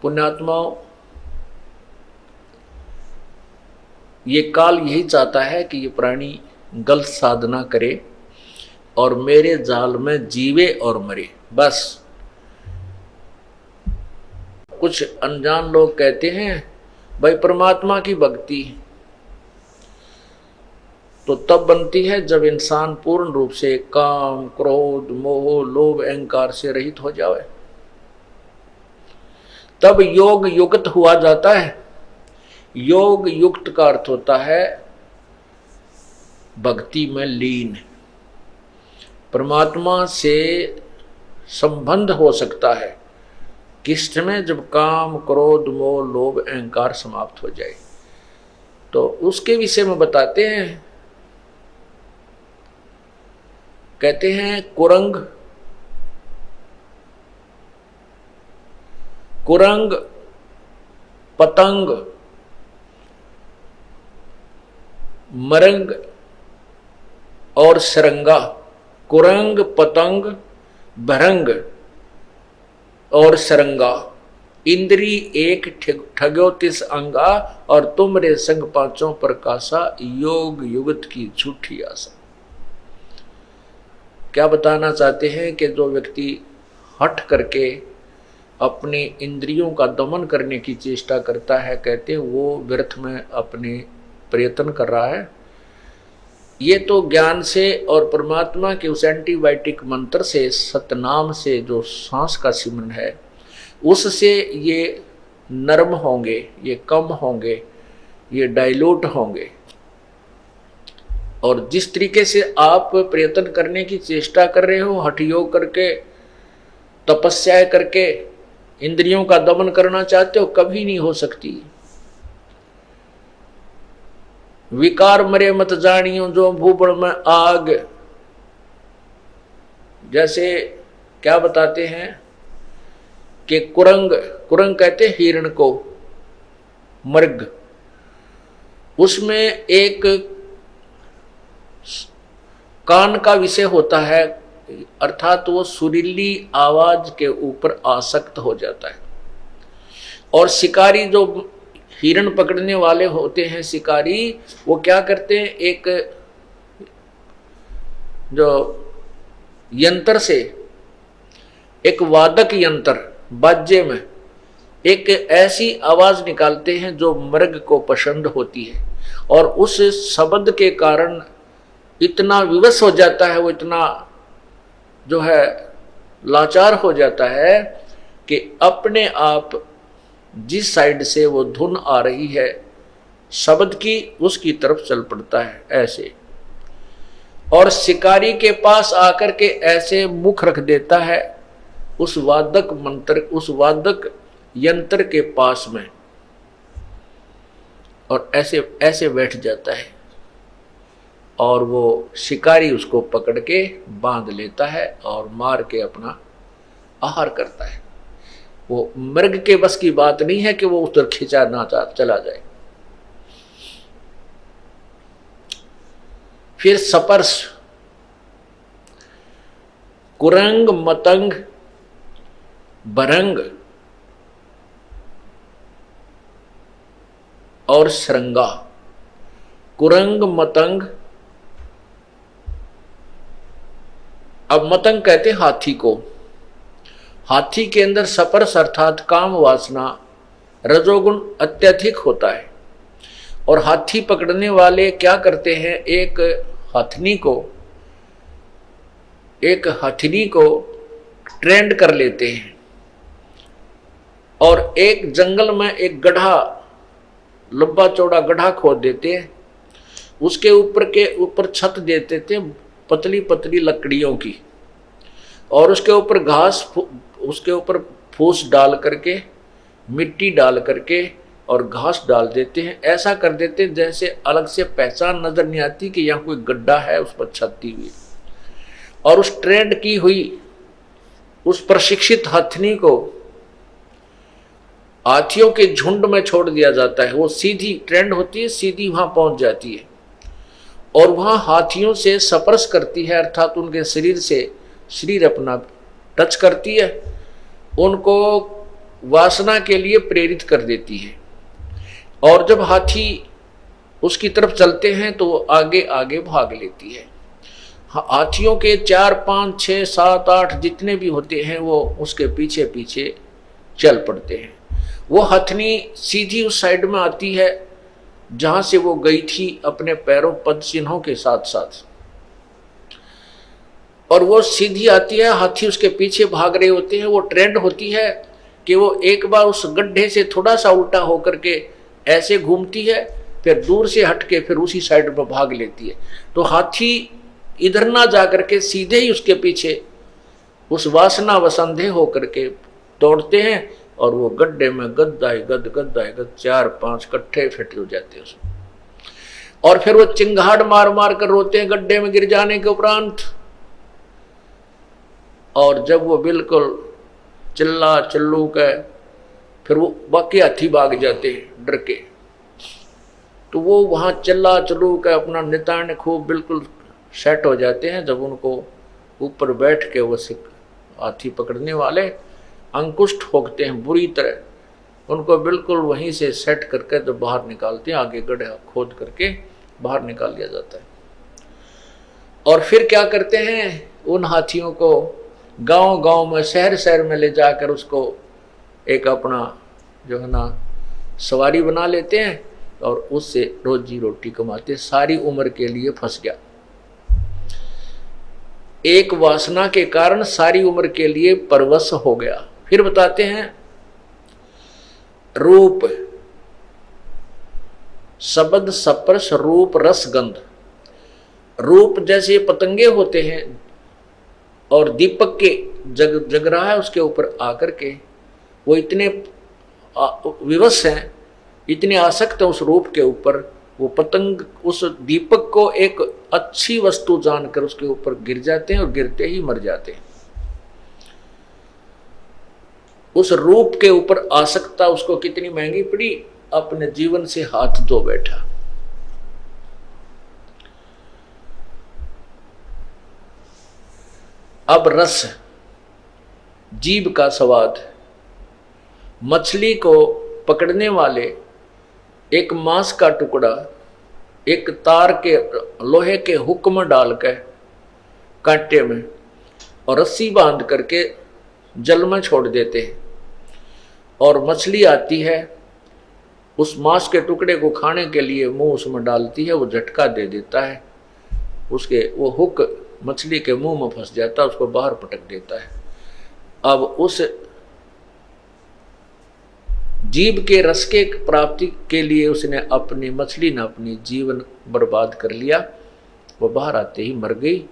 पुण्यात्माओं, ये काल यही चाहता है कि ये प्राणी गलत साधना करे और मेरे जाल में जीवे और मरे। बस कुछ अनजान लोग कहते हैं भाई परमात्मा की भक्ति तो तब बनती है जब इंसान पूर्ण रूप से काम, क्रोध, मोह, लोभ, अहंकार से रहित हो जाए, तब योग युक्त हुआ जाता है। योग युक्त का अर्थ होता है भक्ति में लीन, परमात्मा से संबंध हो सकता है किस समय, जब काम, क्रोध, मोह, लोभ, अहंकार समाप्त हो जाए। तो उसके विषय में बताते हैं, कहते हैं कुरंग पतंग मरंग और सरंगा। कुरंग, पतंग, भरंग और सरंगा, इंद्री एक ठग्यो तिस अंगा, और तुमरे संग पांचों प्रकाशा, योग युगत की झूठी आशा। क्या बताना चाहते हैं कि जो व्यक्ति हट करके अपनी इंद्रियों का दमन करने की चेष्टा करता है, कहते हैं वो व्यर्थ में अपने प्रयत्न कर रहा है। ये तो ज्ञान से और परमात्मा के उस एंटीबायोटिक मंत्र से, सतनाम से जो सांस का सिमरन है, उससे ये नरम होंगे, ये कम होंगे, ये डाइल्यूट होंगे। और जिस तरीके से आप प्रयत्न करने की चेष्टा कर रहे हो, हठ योग करके, तपस्या करके इंद्रियों का दमन करना चाहते हो, कभी नहीं हो सकती। विकार मरे मत जानियो जो भूबड़ में आग। जैसे क्या बताते हैं कि कुरंग कहते हिरण को, मृग, उसमें एक कान का विषय होता है, अर्थात वो सुरीली आवाज के ऊपर आसक्त हो जाता है। और शिकारी जो हिरण पकड़ने वाले होते हैं, शिकारी, वो क्या करते हैं, एक जो यंत्र से, एक वादक यंत्र, बाजे में एक ऐसी आवाज निकालते हैं जो मृग को पसंद होती है, और उस शब्द के कारण इतना विवश हो जाता है, वो इतना जो है लाचार हो जाता है कि अपने आप जिस साइड से वो धुन आ रही है शब्द की, उसकी तरफ चल पड़ता है ऐसे। और शिकारी के पास आकर के ऐसे मुख रख देता है उस वादक मंत्र, उस वादक यंत्र के पास में, और ऐसे ऐसे बैठ जाता है, और वो शिकारी उसको पकड़ के बांध लेता है और मार के अपना आहार करता है। वो मृग के बस की बात नहीं है कि वो उधर खिंचा ना चला जाए। फिर सपर्श, कुरंग, मतंग, भरंग और सरंगा। कुरंग, मतंग, अब मतंग कहते हाथी को। हाथी के अंदर सपर्श अर्थात काम वासना, रजोगुण अत्यधिक होता है। और हाथी पकड़ने वाले क्या करते हैं, एक हथनी को ट्रेंड कर लेते हैं, और एक जंगल में एक गड्ढा, लंबा चौड़ा गड्ढा खोद देते हैं, उसके ऊपर छत देते थे पतली पतली लकड़ियों की, और उसके ऊपर घास, उसके ऊपर फूस डाल करके, मिट्टी डाल करके और घास डाल देते हैं। ऐसा कर देते हैं जैसे अलग से पहचान नजर नहीं आती कि यहाँ कोई गड्ढा है उस पर छत दी हुई। और उस ट्रेंड की हुई, उस प्रशिक्षित हथनी को हाथियों के झुंड में छोड़ दिया जाता है। वो सीधी ट्रेंड होती है, सीधी वहां पहुंच जाती है और वहां हाथियों से स्पर्श करती है, अर्थात उनके शरीर से शरीर अपना टच करती है, उनको वासना के लिए प्रेरित कर देती है। और जब हाथी उसकी तरफ चलते हैं तो वो आगे आगे भाग लेती है। हाथियों के 4, 5, 6, 7, 8 जितने भी होते हैं वो उसके पीछे पीछे चल पड़ते हैं। वो हथनी सीधी उस साइड में आती है जहां से वो गई थी अपने पैरों पद चिन्हों के साथ साथ, और वो सीधी आती है। हाथी उसके पीछे भाग रहे होते हैं। वो ट्रेंड होती है कि वो एक बार उस गड्ढे से थोड़ा सा उल्टा होकर के ऐसे घूमती है, फिर दूर से हट के फिर उसी साइड पर भाग लेती है। तो हाथी इधर ना जाकर के सीधे ही उसके पीछे उस वासना वसंधे होकर के दौड़ते हैं, और वो गड्ढे में गद्दाए गद 4, 5 कट्ठे फिट हो जाते हैं उसमें। और फिर वो चिंगाड़ मार मार कर रोते हैं गड्ढे में गिर जाने के उपरांत। और जब वो बिल्कुल चिल्ला चिल्लू का, फिर वो बाकी हाथी भाग जाते हैं डर के। तो वो वहां चिल्ला चिल्लू का अपना नितान खूब बिल्कुल सेट हो जाते हैं। जब उनको ऊपर बैठ के वो हाथी पकड़ने वाले अंकुश ठोकते हैं बुरी तरह, उनको बिल्कुल वहीं से सेट करके जब बाहर निकालते हैं, आगे गड्ढा खोद करके बाहर निकाल दिया जाता है। और फिर क्या करते हैं, उन हाथियों को गांव गांव में शहर शहर में ले जाकर उसको एक अपना जो है ना सवारी बना लेते हैं, और उससे रोजी रोटी कमाते। सारी उम्र के लिए फंस गया, एक वासना के कारण सारी उम्र के लिए परवश हो गया। फिर बताते हैं रूप, शब्द स्पर्श रूप रस गंध। रूप जैसे पतंगे होते हैं और दीपक के जग रहा है उसके ऊपर आकर के वो इतने विवश हैं, इतने आसक्त हैं उस रूप के ऊपर, वो पतंग उस दीपक को एक अच्छी वस्तु जानकर उसके ऊपर गिर जाते हैं और गिरते ही मर जाते हैं। उस रूप के ऊपर आसक्ता उसको कितनी महंगी पड़ी, अपने जीवन से हाथ धो बैठा। अब रस, जीभ का स्वाद। मछली को पकड़ने वाले एक मांस का टुकड़ा एक तार के लोहे के हुक में डालकर कांटे में और रस्सी बांध करके जल में छोड़ देते हैं, और मछली आती है उस मांस के टुकड़े को खाने के लिए मुंह उसमें डालती है, वो झटका दे देता है, उसके वो हुक मछली के मुंह में फंस जाता है, उसको बाहर पटक देता है। अब उस जीव के रस के प्राप्ति के लिए उसने अपनी मछली ने अपनी जीवन बर्बाद कर लिया। वो बाहर आते ही मर गई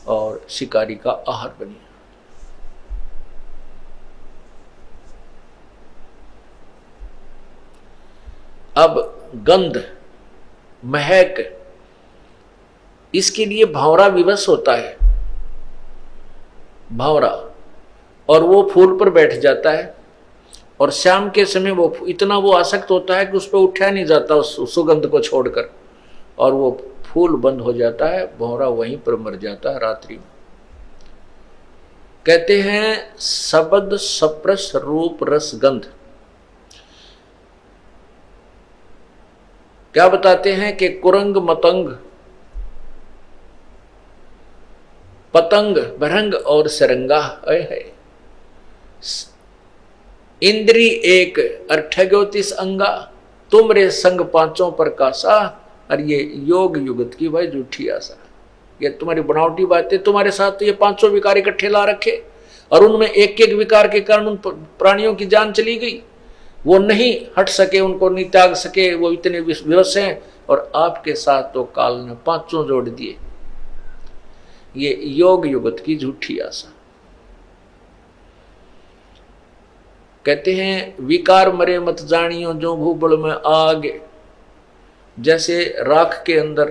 और शिकारी का आहार बनी। अब गंध, महक, इसके लिए भंवरा विवश होता है, भंवरा, और वो फूल पर बैठ जाता है, और शाम के समय वो इतना वो आसक्त होता है कि उस पर उठा नहीं जाता उस सुगंध को छोड़कर, और वो फूल बंद हो जाता है, भंवरा वहीं पर मर जाता है रात्रि में। कहते हैं शब्द स्पर्श रूप रस गंध। क्या बताते हैं कि कुरंग मतंग पतंग भरंग और सरंगा है, इंद्री एक अर्थग्योतिस अंगा, तुमरे संग पांचों पर कासा। और ये योग युगत की भाई झूठी आशा, ये तुम्हारी बनावटी बातें। तुम्हारे साथ तो ये 500 विकार इकट्ठे ला रखे, और उनमें एक एक विकार के कारण उन प्राणियों की जान चली गई, वो नहीं हट सके, उनको नहीं त्याग सके, वो इतने विवश हैं, और आपके साथ तो काल ने 500 जोड़ दिए। ये योग युगत की झूठी आशा। कहते हैं विकार मरे मत जानियो जो भूबड़ में आग। जैसे राख के अंदर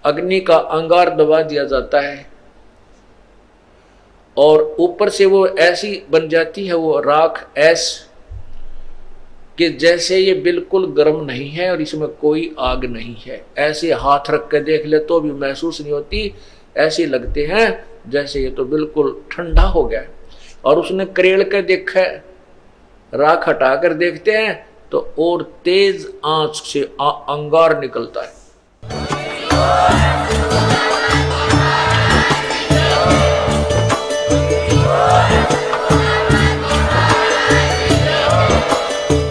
अग्नि का अंगार दबा दिया जाता है और ऊपर से वो ऐसी बन जाती है वो राख ऐस कि जैसे ये बिल्कुल गर्म नहीं है और इसमें कोई आग नहीं है। ऐसे हाथ रख के देख ले तो भी महसूस नहीं होती, ऐसे लगते हैं जैसे ये तो बिल्कुल ठंडा हो गया। और उसने करेड़ के देखा, राख हटा कर देखते हैं तो और तेज आंच से अंगार निकलता है।